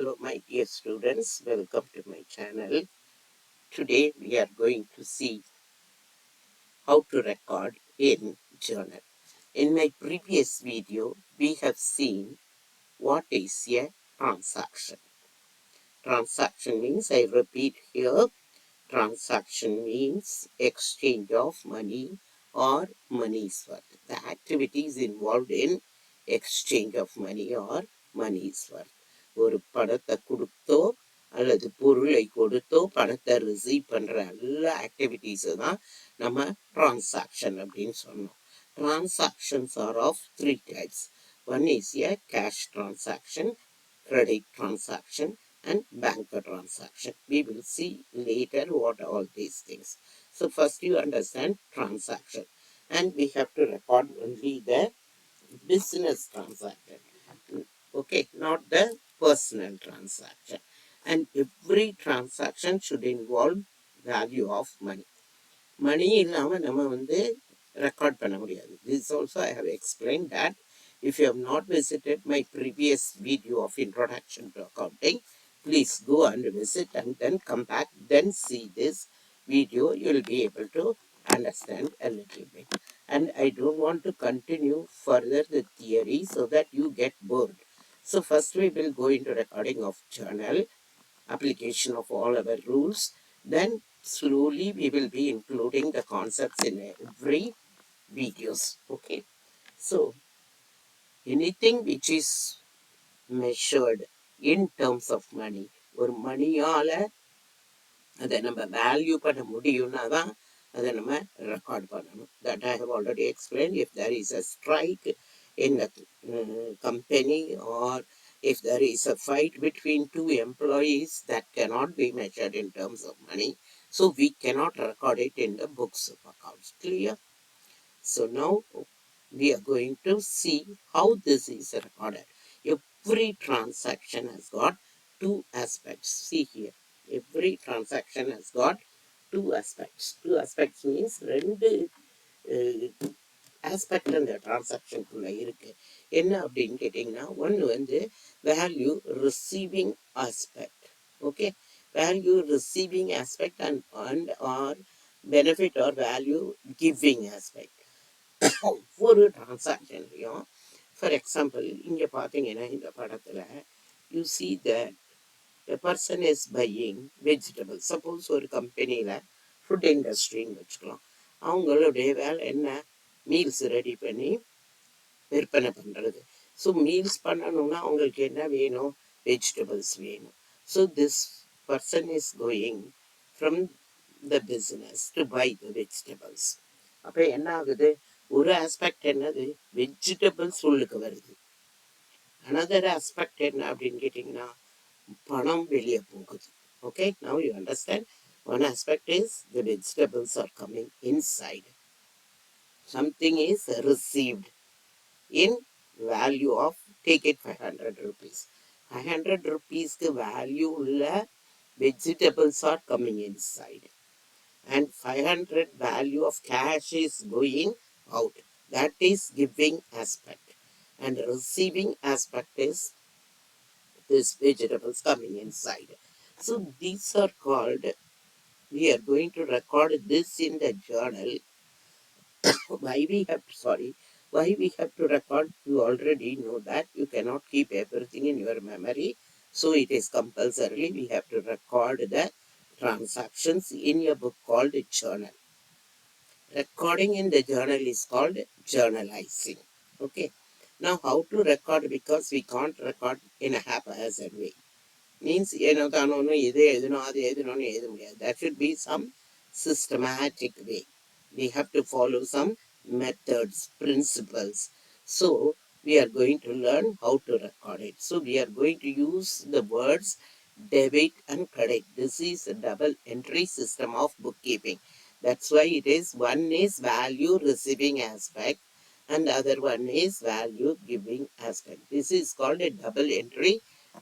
Hello my dear students, welcome to my channel. Today we are going to see how to record in journal. In my previous video, we have seen what is a transaction. Transaction means, I repeat here, transaction means exchange of money or money's worth. The activities involved in exchange of money or money's worth. ஒரு பணத்தை கொடுத்தோ அல்லது பொருளை கொடுத்தோ பணத்தை receive பண்ற எல்லா ஆக்டிவிட்டீஸை தான் நம்ம டிரான்சாக்ஷன் அப்படின்னு சொன்னோம். Transactions are of three types. One is a cash transaction, credit transaction, and bank transaction. We will see later what are all these things. So first you understand transaction, and we have to record only the business transaction. Okay, not the personal transaction. And every transaction should involve value of money. Money இல்லாம நம்ம வந்து record பண்ண முடியாது. This also I have explained that. If you have not visited my previous video of introduction to accounting, please go and visit and then come back, then see this video. You will be able to understand a little bit. And I don't want to continue further the theory so that you get bored. So first we will go into recording of journal, application of all our rules. Then slowly we will be including the concepts in every videos. Okay. So anything which is measured in terms of money, ஒரு மணியால அதை நம்ம value பண்ண முடியும்னா தான் அதை நம்ம record பண்ணணும். That I have already explained. If there is a strike in a company, or if there is a fight between two employees, that cannot be measured in terms of money. So we cannot record it in the books of accounts. Clear? So now we are going to see how this is recorded. Every transaction has got two aspects. See here. Every transaction has got two aspects. Two aspects means ரெண்டு aspect அந்த டிரான்சாக்ஷனுக்குள்ள இருக்கு. என்ன அப்படின்னு கேட்டீங்கன்னா, ஒன்று வந்து value receiving aspect. Okay, value receiving aspect and or benefit or value giving aspect. ஒவ்வொரு டிரான்சாக்ஷன்லையும், ஃபார் எக்ஸாம்பிள் இங்கே பார்த்தீங்கன்னா இந்த படத்தில் you see that a person is buying vegetables. Suppose ஒரு கம்பெனியில் ஃபுட் இண்டஸ்ட்ரின்னு வச்சுக்கலாம். அவங்களுடைய வேலை என்ன, மீல்ஸ் ரெடி பண்ணி விற்பனை பண்ணுறது. ஸோ மீல்ஸ் பண்ணணும்னா அவங்களுக்கு என்ன வேணும், வெஜிடபிள்ஸ் வேணும். So this person is going from the business to buy the vegetables. அப்போ என்ன ஆகுது, ஒரு ஆஸ்பெக்ட் என்னது, வெஜிடபிள்ஸ் உள்ளுக்கு வருது. அனதர் ஆஸ்பெக்ட் என்ன அப்படின்னு கேட்டிங்கன்னா, பணம் வெளியே போகுது. Okay, now you understand. One aspect is the vegetables are coming inside. Something is received in value of, take it 500 rupees. 500 rupees value உள்ள vegetables are coming inside. And 500 value of cash is going out. That is giving aspect. And receiving aspect is these vegetables coming inside. So these are called, we are going to record this in the journal. Why we have to record, you already know that you cannot keep everything in your memory. So it is compulsory, we have to record the transactions in a book called journal. Recording in the journal is called journalizing. Okay. Now how to record, because we can't record in a haphazard way. Means ஏனோ தானோன்னு இது எழுதணும் அது எழுதணும்னு எழுத முடியாது. That should be some systematic way. We have to follow some methods, principles. So we are going to learn how to record it. So we are going to use the words debit and credit. This is a double entry system of bookkeeping. That's why it is, one is value receiving aspect and the other one is value giving aspect. This is called a double entry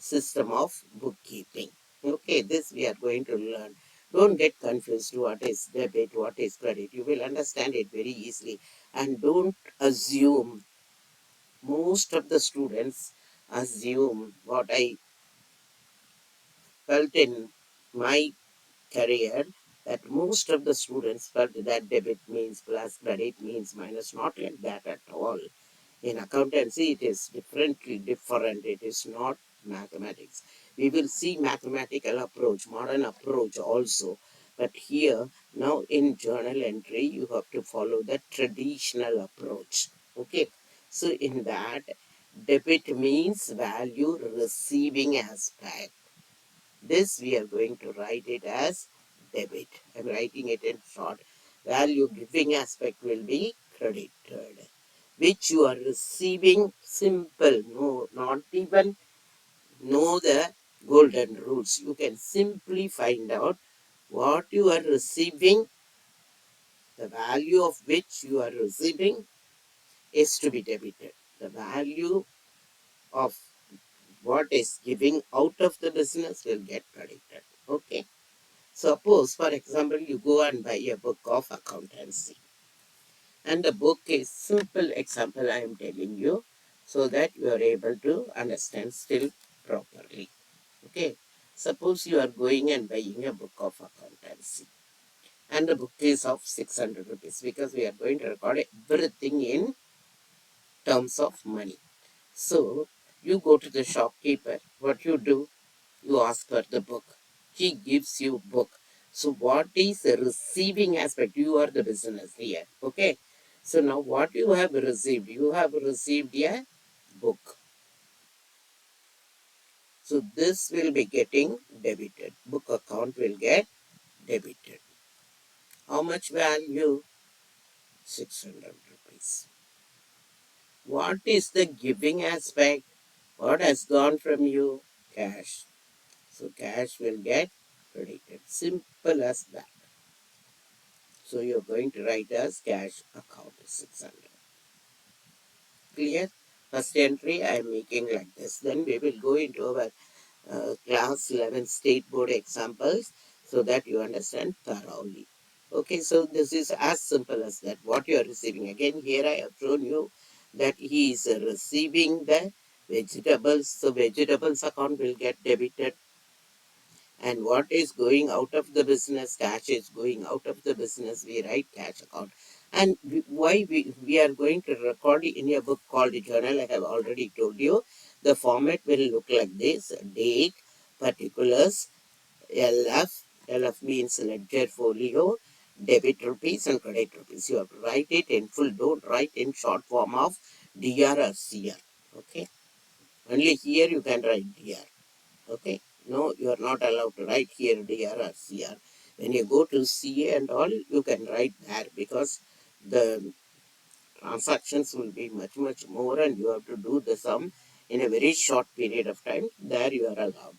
system of bookkeeping. Okay, this we are going to learn. Don't get confused what is debit, what is credit. You will understand it very easily. And don't assume. Most of the students assume what I felt in my career that most of the students felt that debit means plus, credit means minus. Not like that at all. In accountancy, it is differently different. It is not mathematics. We will see mathematical approach, modern approach also. But here, now in journal entry, you have to follow the traditional approach. Okay. So in that, debit means value receiving aspect. This we are going to write it as debit. I'm writing it in short. Value giving aspect will be credited, which you are receiving. Simple. No, not even know the golden rules. You can simply find out what you are receiving, the value of which you are receiving is to be debited. The value of what is giving out of the business will get credited. Okay. Suppose, for example, you go and buy a book of accountancy. And the book is simple example I am telling you so that you are able to understand still properly. Okay. Suppose you are going and buying a book of accountancy. And the book is of 600 rupees because we are going to record everything in terms of money. So you go to the shopkeeper. What you do? You ask for the book. He gives you book. So what is the receiving aspect? You are the business here. Okay. So now what you have received? You have received a book. So this will be getting debited. Book account will get debited. How much value? 600 rupees. What is the giving aspect? What has gone from you? Cash. So cash will get credited. Simple as that. So you're going to write as cash account 600. Clear? First entry I am making like this. Then we will go into our class 11 state board examples so that you understand thoroughly. Okay, so this is as simple as that. What you are receiving. Again, here I have shown you that he is receiving the vegetables. So vegetables account will get debited. And what is going out of the business? Cash is going out of the business. We write cash account. And why we are going to record it in a book called journal, I have already told you. The format will look like this. Date, particulars, LF means ledger folio, debit rupees and credit rupees. You have to write it in full. Don't write in short form of DR or CR. Okay. Only here you can write DR. Okay. No, you are not allowed to write here DR or CR. When you go to CA and all, you can write there because the transactions will be much, much more and you have to do the sum in a very short period of time. There you are allowed.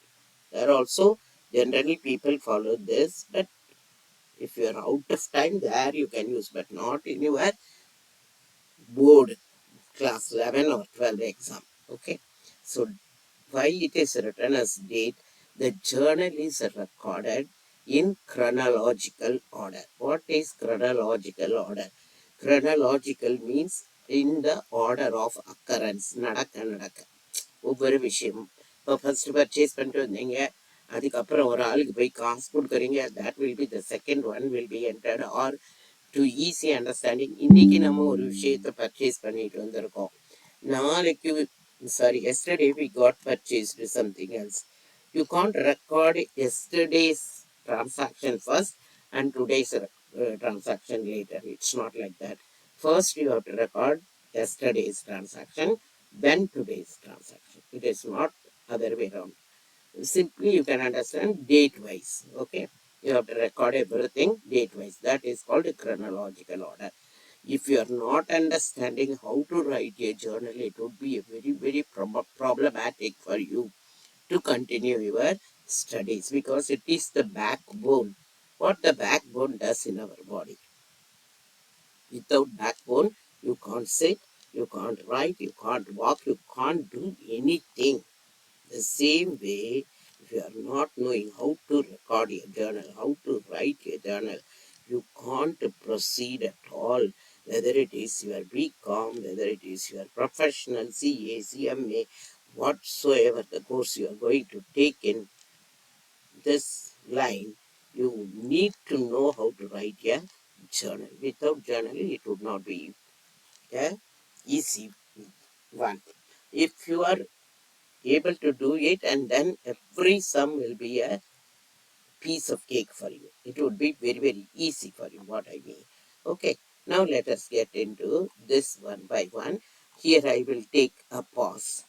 There also, generally people follow this, but if you are out of time, there you can use, but not in your board class 11 or 12 exam. Okay. So why it is written as date? The journal is recorded in chronological order. What is chronological order? Chronological means in the order of occurrence. நடக்க ஒவ்வொரு விஷயமும் இப்போ first purchase பண்ணிட்டு வந்தீங்க அதுக்கப்புறம் ஒரு ஆளுக்கு போய் காசு கொடுக்குறீங்க that will be the second one will be entered or to easy understanding இன்னைக்கு நம்ம ஒரு விஷயத்தை பர்ச்சேஸ் பண்ணிட்டு வந்திருக்கோம் நாளைக்கு yesterday we got purchased something else. You can't record yesterday's transaction first and today's transaction later. It's not like that. First you have to record yesterday's transaction, then today's transaction. It is not other way around. Simply you can understand date wise. Okay. You have to record everything date wise. That is called a chronological order. If you are not understanding how to write a journal, it would be a very, very problematic for you to continue your studies because it is the backbone. What the backbone does in our body. Without backbone, you can't sit, you can't write, you can't walk, you can't do anything. The same way, if you are not knowing how to record a journal, how to write a journal, you can't proceed at all. Whether it is your BCom, whether it is your professional CA, CMA, whatsoever the course you are going to take in, this line, you need to know how to write a journal. Without journal, it would not be a easy one. If you are able to do it, and then every sum will be a piece of cake for you. It would be very, very easy for you, what I mean. Okay, now let us get into this one by one. Here I will take a pause.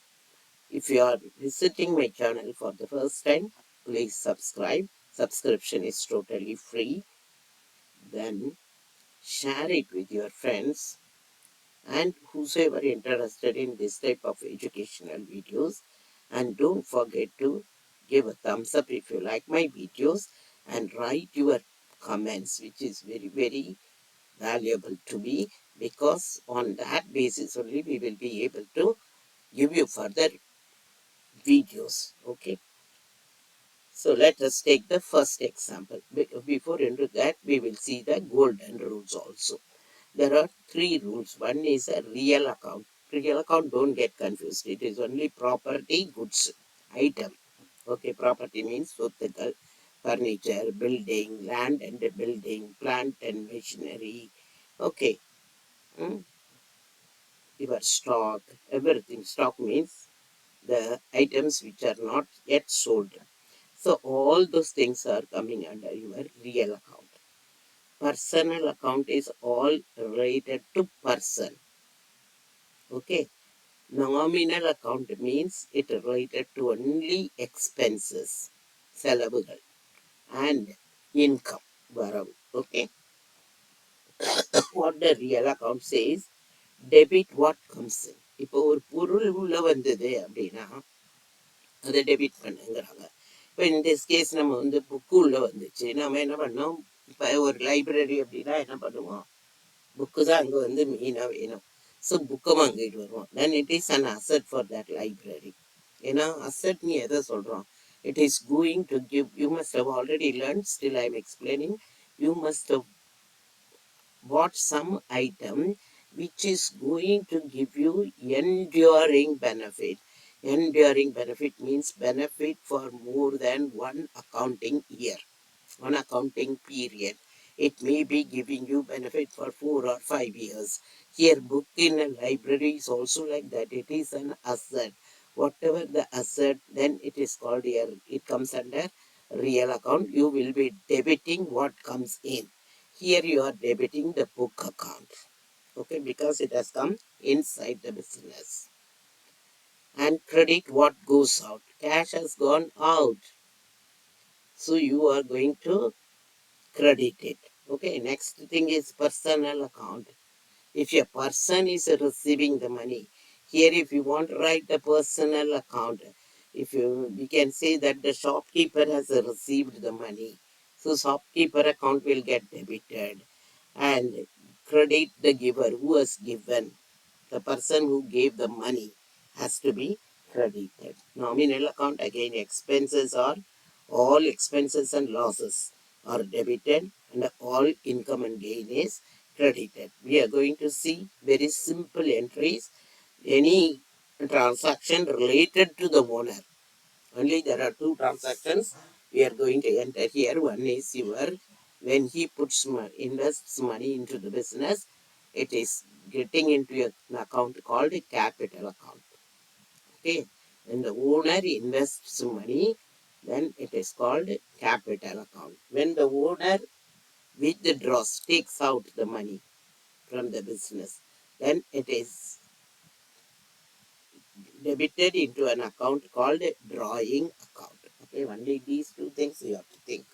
If you are visiting my channel for the first time, please subscribe. Subscription is totally free. Then share it with your friends and whosoever interested in this type of educational videos. And don't forget to give a thumbs up if you like my videos and write your comments, which is very, very valuable to me, because on that basis only we will be able to give you further videos. Okay. So let us take the first example. Before into that, we will see the golden rules also. There are three rules. One is a real account. Real account, don't get confused. It is only property, goods, item. Okay, property means சொத்துக்கள், furniture, building, land and building, plant and machinery. Okay, your stock, everything. Stock means the items which are not yet sold. So all those things are coming under your real account. Personal account is all related to person. Okay. Nominal account means it related to only expenses, செலவுகள், and income, வரவு. Okay. What the real account says, debit what comes in. இப்போ ஒரு பொருள் உள்ள வந்தது அப்படின்னா அதை debit பண்ணுங்கிறாங்க. இப்போ இந்த கேஸ் நம்ம வந்து புக்கு உள்ள வந்துச்சு, நம்ம என்ன பண்ணோம், இப்போ ஒரு லைப்ரரி அப்படின்னா என்ன பண்ணுவோம், புக்கு தான் அங்கே வந்து மெயினாக வேணும். ஸோ புக்கை வாங்கிட்டு வருவோம். Then it is an asset for that library. ஏன்னா அசட் நீ எதை சொல்கிறோம், it is going to give, you must have already learn, still I am explaining, you must have bought some item which is going to give you enduring benefit. Enduring benefit means benefit for more than one accounting year, one accounting period. It may be giving you benefit for 4 or 5 years. Here, book in a library is also like that. It is an asset. Whatever the asset, then it is called here, it comes under real account. You will be debiting what comes in. Here you are debiting the book account. Okay, because it has come inside the business. And credit what goes out. Cash has gone out. So you are going to credit it. Okay, next thing is personal account. If a person is receiving the money, here if you want to write the personal account, we can say that the shopkeeper has received the money. So shopkeeper account will get debited and credit the giver who has given. The person who gave the money has to be credited. Nominal account, again expenses are, all expenses and losses are debited and all income and gain is credited. We are going to see very simple entries. Any transaction related to the owner. Only there are two transactions we are going to enter here. One is when he invests money into the business, it is getting into an account called a capital account. Okay. When the owner invests money, then it is called capital account. When the owner withdraws, takes out the money from the business, then it is debited into an account called a drawing account. Okay, only these two things you have to think.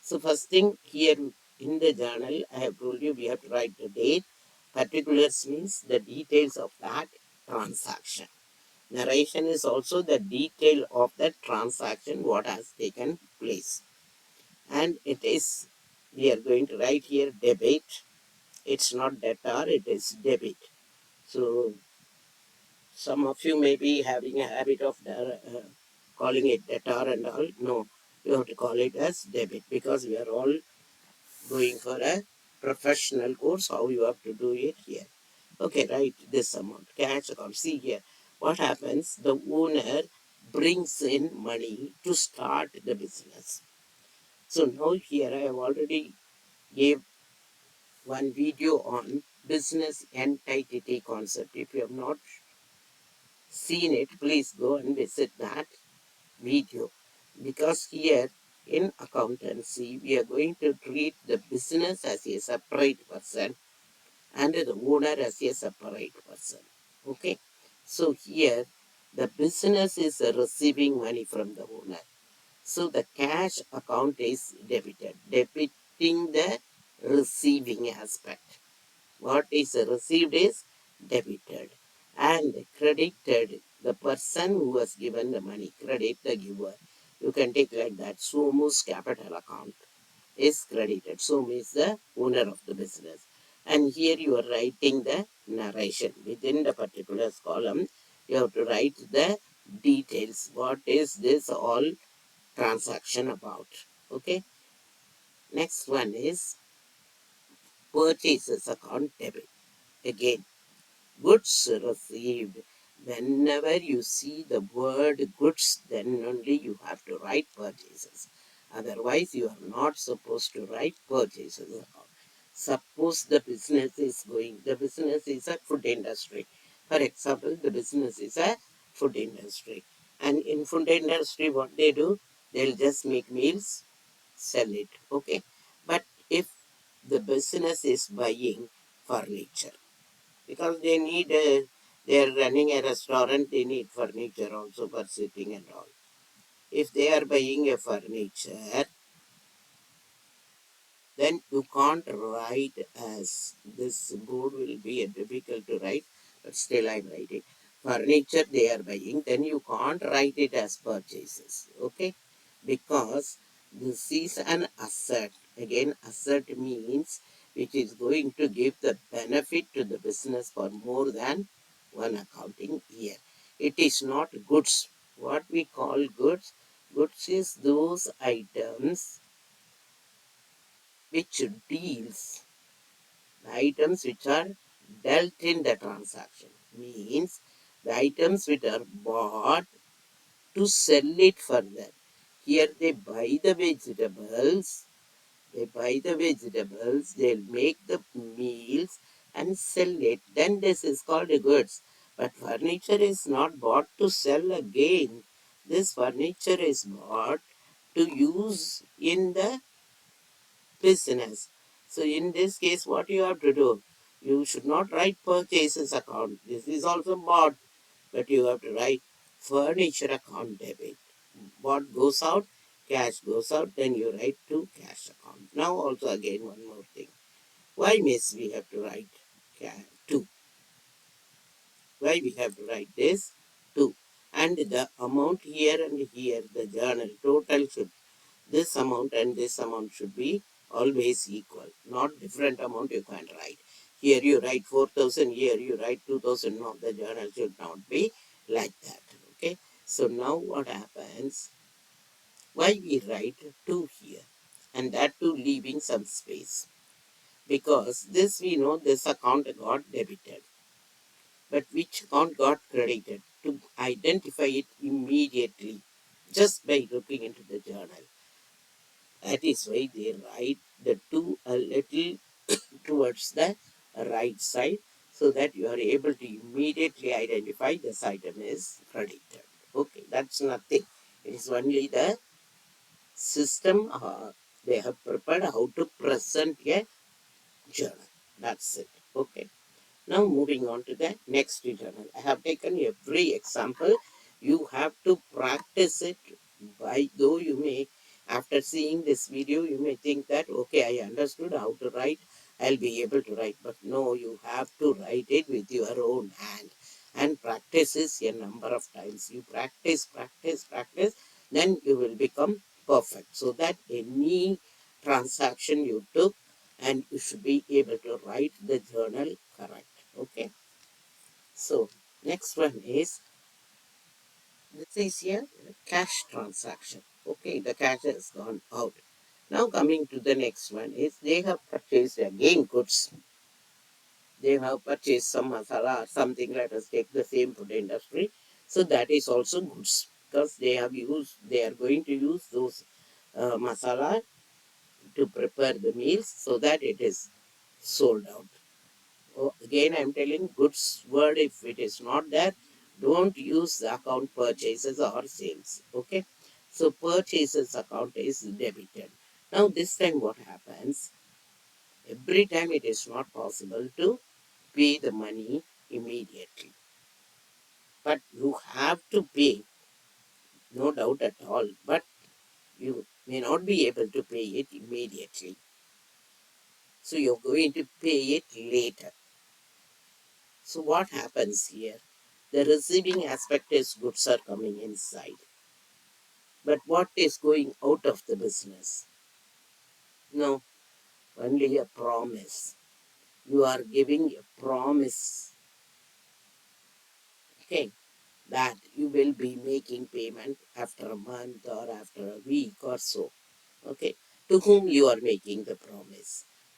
So first thing here in the journal, I have told you we have to write the date. Particulars means the details of that transaction. Narration is also the detail of that transaction, what has taken place. And it is, we are going to write here debit. It's not debtor, it is debit. So some of you may be having a habit of calling it debtor and all. No, you have to call it as debit, because we are all going for a professional course, how you have to do it here. Okay, write this amount, cash account. See here, what happens, the owner brings in money to start the business. So now here I have already gave one video on business entity concept. If you have not seen it, please go and visit that video. Because here in accountancy, we are going to treat the business as a separate person and the owner as a separate person. Okay. So here the business is receiving money from the owner. So the cash account is debited, debiting the receiving aspect. What is received is debited, and credited, the person who has given the money, credit the giver. You can take like that. Somu's capital account is credited. Somu is the owner of the business. And here you are writing the narration. Within the particular column, you have to write the details. What is this all transaction about? Okay. Next one is purchases account debit. Again, goods received. Whenever you see the word goods, then only you have to write purchases. Otherwise, you are not supposed to write purchases account. Suppose the business is a food industry. For example, the business is a food industry. And in food industry, what they do, they'll just make meals, sell it. Okay. But if the business is buying furniture, because they are running a restaurant, they need furniture also for sitting and all. If they are buying a furniture, then you can't write as this board will be difficult to write, but still I'm writing. Furniture they are buying, then you can't write it as purchases, okay? Because this is an asset. Again, asset means which is going to give the benefit to the business for more than one accounting year. It is not goods. What we call goods, goods is those items which deals, the items which are dealt in the transaction, means the items which are bought to sell it further. Here they buy the vegetables, they'll make the meals and sell it. Then this is called a goods. But furniture is not bought to sell again. This furniture is bought to use in the business. So in this case, what you have to do, you should not write purchases account. This is also bought, but you have to write furniture account debit. What goes out, cash goes out, then you write to cash account. Now also again one more thing. Why miss we have to write two? Why we have to write this two? And the amount here and here, the journal total should, this amount and this amount should be always equal, not different amount you can write. Here you write 4,000, here you write 2,000. No, the journal should not be like that. Okay. So now what happens? Why we write 2 here? And that too leaving some space. Because this we know this account got debited. But which account got credited? To identify it immediately just by looking into the journal. That is why they write the two a little towards the right side so that you are able to immediately identify this item is credited. Okay, that's nothing. It is only the system they have prepared how to present a journal. That's it. Okay. Now moving on to the next journal. I have taken every example. You have to practice it by, though you may, after seeing this video, you may think that, okay, I understood how to write. I'll be able to write. But no, you have to write it with your own hand. And practice is a number of times. You practice, practice, practice, then you will become perfect. So that any transaction you took, and you should be able to write the journal correct. Okay. So next one is, this is a cash transaction. Okay, the cash has gone out. Now coming to the next one is, they have purchased again goods. They have purchased some masala or something. Let us take the same food industry. So that is also goods, because they are going to use those masala to prepare the meals so that it is sold out. Oh, again, I'm telling goods word, if it is not there, don't use the account purchases or sales. Okay. So purchases account is debited. Now this time what happens? Every time it is not possible to pay the money immediately. But you have to pay, no doubt at all. But you may not be able to pay it immediately. So you're going to pay it later. So what happens here? The receiving aspect is goods are coming inside. But what is going out of the business? No, only a promise. You are giving a promise, okay, that you will be making payment after a month or after a week or so. Okay. To whom you are making the promise?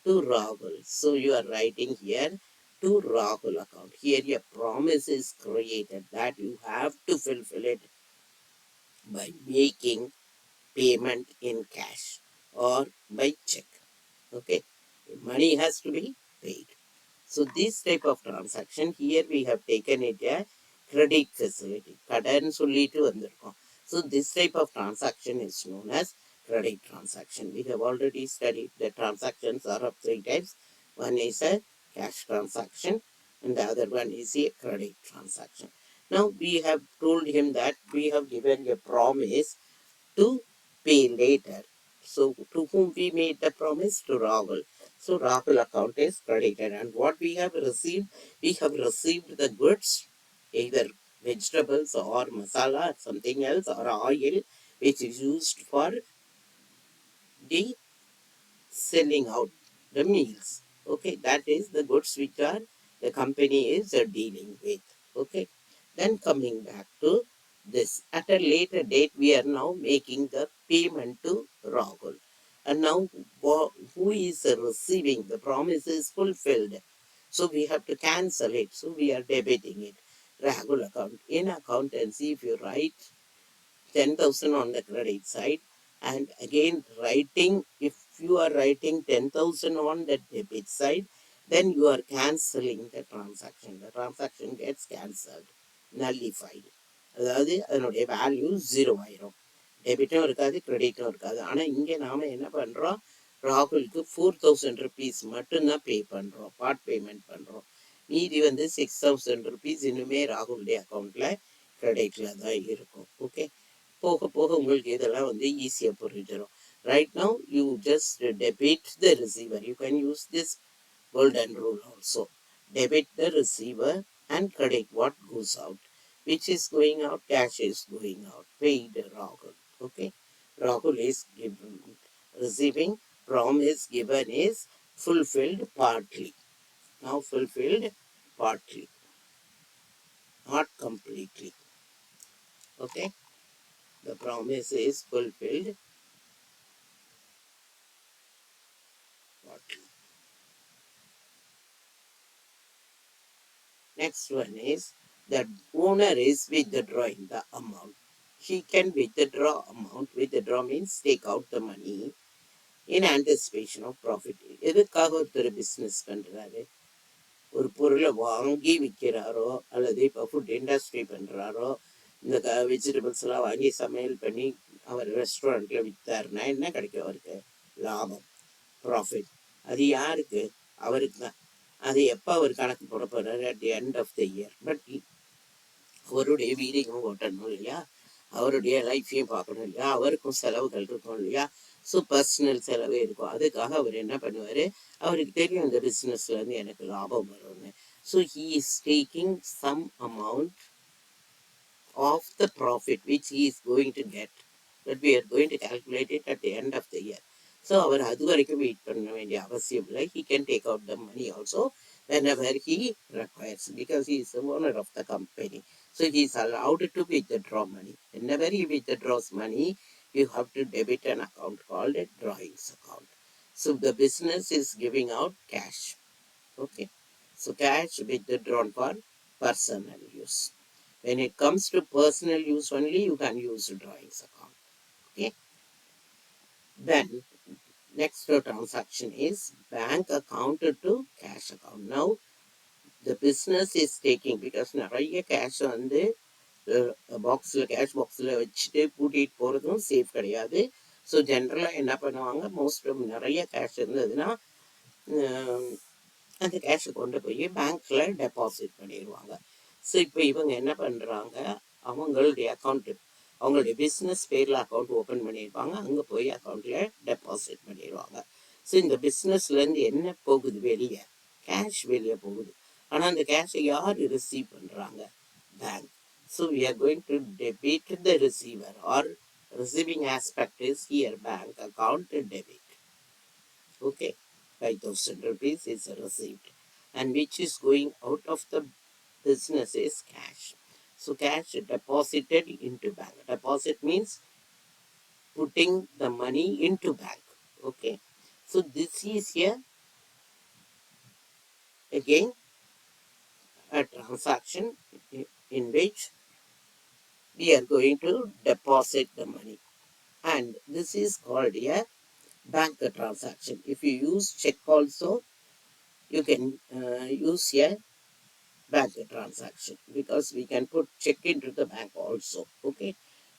To Rahul. So you are writing here to Rahul account. Here a promise is created that you have to fulfill it by making payment in cash or by check. Okay. Money has to be paid. So this type of transaction here we have taken it a credit facility. கடன் சொல்லிட்டு வந்திருக்கோம். So this type of transaction is known as credit transaction. We have already studied the transactions are of three types. One is a cash transaction and the other one is a credit transaction. Now we have told him that we have given a promise to pay later. So to whom we made the promise? To Rahul. So Rahul account is credited. And what we have received the goods, either vegetables or masala, something else, or oil, which is used for the selling out the meals. Okay, that is the goods which are the company is dealing with. Okay, then coming back to this, at a later date, we are now making the payment to Rahul. And now, who is receiving the promise is fulfilled. So we have to cancel it. So we are debiting it. Rahul account. In accountancy, if you write 10,000 on the credit side, and again writing, if you are writing 10,000 on the debit side, then you are cancelling the transaction gets cancelled, nullified. அதாவது அதனுடைய value zero ஆயிரும். டெபிட்டும் இருக்காது, கிரெடிட்டும் இருக்காது. ஆனால் இங்கே நாம் என்ன பண்ணுறோம்? ராகுலுக்கு 4,000 rupees மட்டும்தான் பே பண்ணுறோம், பார்ட் பேமெண்ட் பண்ணுறோம். மீதி வந்து 6,000 rupees இன்னுமே ராகுலுடைய அக்கௌண்ட்டில் கிரெடிட்டில் தான் இருக்கும். ஓகே, போக போக உங்களுக்கு இதெல்லாம் வந்து ஈஸியாக புரிஞ்சிடும். Right now you just debit the receiver. You can use this golden rule also. Debit the receiver and credit what goes out. Which is going out? Cash is going out. Paid Rahul. Okay. Rahul is given, receiving. Promise given is fulfilled partly. Now fulfilled partly, not completely. Okay. The promise is fulfilled partly. Next one is the owner is withdrawing the amount. He can withdraw amount. Withdraw means take out the money in anticipation of profit. எதுக்காக ஒருத்தர் business பண்ணுறாரு? ஒரு பொருளை வாங்கி விற்கிறாரோ அல்லது இப்போ food industry பண்ணுறாரோ, இந்த வெஜிடபிள்ஸ்லாம் வாங்கி சமையல் பண்ணி அவர் ரெஸ்டாரண்ட்டில் விற்றாருன்னா என்ன கிடைக்கும் அவருக்கு? லாபம், ப்ராஃபிட். அது யாருக்கு? அவருக்கு தான். அது எப்போ அவர் கணக்கு போட போகிறாரு? At the end of the year. But அவருடைய வீடையும் ஓட்டணும் இல்லையா, அவருடைய லைஃப்பையும் பார்க்கணும் இல்லையா, அவருக்கும் செலவுகள் இருக்கும் இல்லையா. ஸோ பர்சனல் செலவு இருக்கும். அதுக்காக அவர் என்ன பண்ணுவார்? அவருக்கு தெரியும் இந்த பிஸ்னஸ்லேருந்து எனக்கு லாபம் வரும்னு. So he is taking some amount of the profit which he is going to get, but we are going to calculate it at the end of the year. So அவர் அது வரைக்கும் வெயிட் பண்ண வேண்டிய அவசியம் இல்லை. He can take out the money also whenever he requires, because he is the owner of the company. So he is allowed to withdraw money. Whenever he withdraws money, you have to debit an account called a drawings account. So the business is giving out cash. Okay. So cash withdrawn for personal use. When it comes to personal use only, you can use drawings account. Okay. Then Next transaction is bank account to cash account. Now the business is taking, because நிறைய cash வந்து பாக்ஸில் cash பாக்ஸில் வச்சுட்டு கூட்டிகிட்டு போகிறதும் safe கிடையாது. So ஜென்ரலாக என்ன பண்ணுவாங்க, மோஸ்ட் நிறைய கேஷ் இருந்ததுன்னா அந்த கேஷை கொண்டு போய் பேங்க்கில் டெபாசிட் பண்ணிடுவாங்க. ஸோ இப்போ இவங்க என்ன பண்ணுறாங்க, அவங்களுடைய அக்கௌண்ட்டு, அவங்களுடைய பிஸ்னஸ் பேரில் அக்கௌண்ட் ஓப்பன் பண்ணியிருப்பாங்க, அங்கே போய் அக்கௌண்ட்டில் டெபாசிட் பண்ணிடுவாங்க. ஸோ இந்த பிஸ்னஸ்லேருந்து என்ன போகுது, வெளியே கேஷ் வெளியே போகுது. ஆனால் அந்த கேஷை யார் ரிசீவ் பண்ணுறாங்க, bank. So we are going to debit the receiver, or receiving aspect is here bank account debit. Okay, 5,000 rupees is received, and which is going out of the business is cash. So cash deposited into bank. Deposit means putting the money into bank. Okay, so this is here again a transaction in which we are going to deposit the money, and this is called a bank transaction. If you use check also, you can use a bank transaction, because we can put check into the bank also. Okay,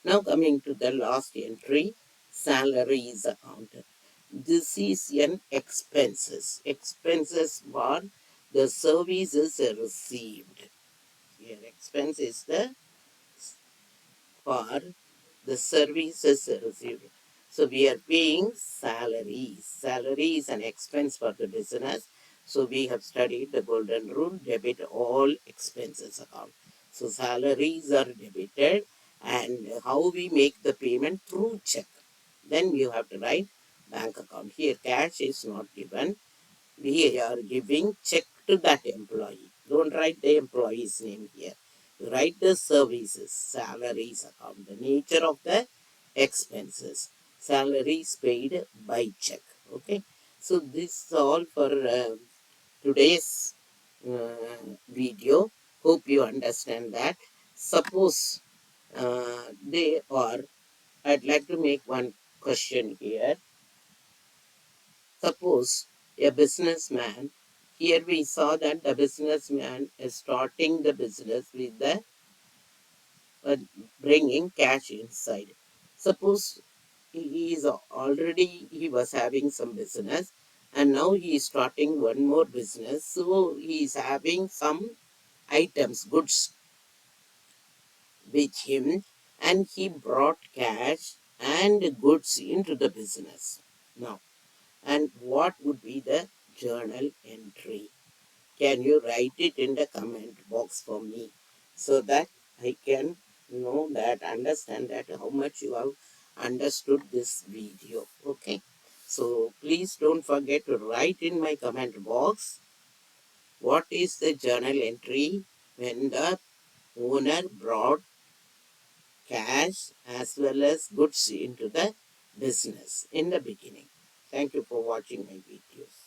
now coming to the last entry, salaries account. This is an expenses for the services received. Here expense is the for the services received. So we are paying salaries. Salary is an expense for the business. So we have studied the golden rule, debit all expenses account. So salaries are debited, and how we make the payment, through check. Then you have to write bank account. Here cash is not given. We are giving check to that employee. Don't write the employee's name here. You write the services, salaries account, the nature of the expenses. Salaries paid by check. Okay. So this is all for today's video. Hope you understand that. Suppose I'd like to make one question here. Suppose a businessman, here we saw that the businessman is starting the business with the bringing cash inside. Suppose he was having some business, and now he is starting one more business. So he is having some items, goods with him, and he brought cash and goods into the business. Now, and what would be the journal entry? Can you write it in the comment box for me, so that I can know that, understand that how much you have understood this video. Okay, so please don't forget to write in my comment box what is the journal entry when the owner brought cash as well as goods into the business in the beginning. Thank you for watching my videos.